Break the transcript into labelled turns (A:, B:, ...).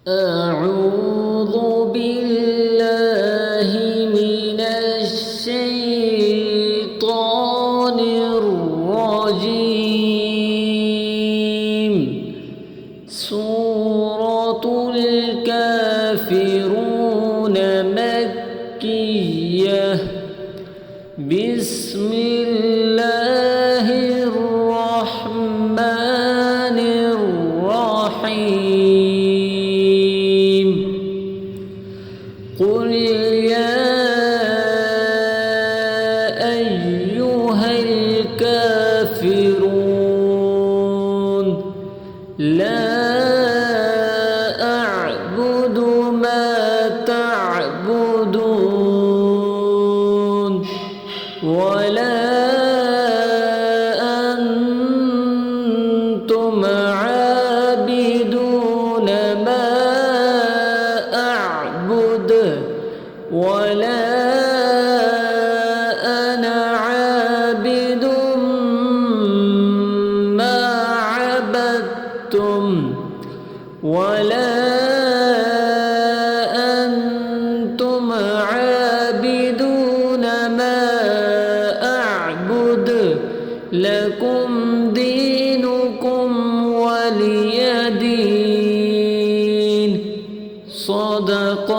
A: أعوذ بالله من الشيطان الرجيم. سورة الكافرون مكية. بسم الله الرحمن الرحيم. قل يا أيها الكافرون لا أعبد ما تعبدون ولا أنتم عابدون ما أعبد ولا أنا عابد ما عبدتم ولا أنتم عابدون ما أعبد لكم دينكم ولي دين. صدق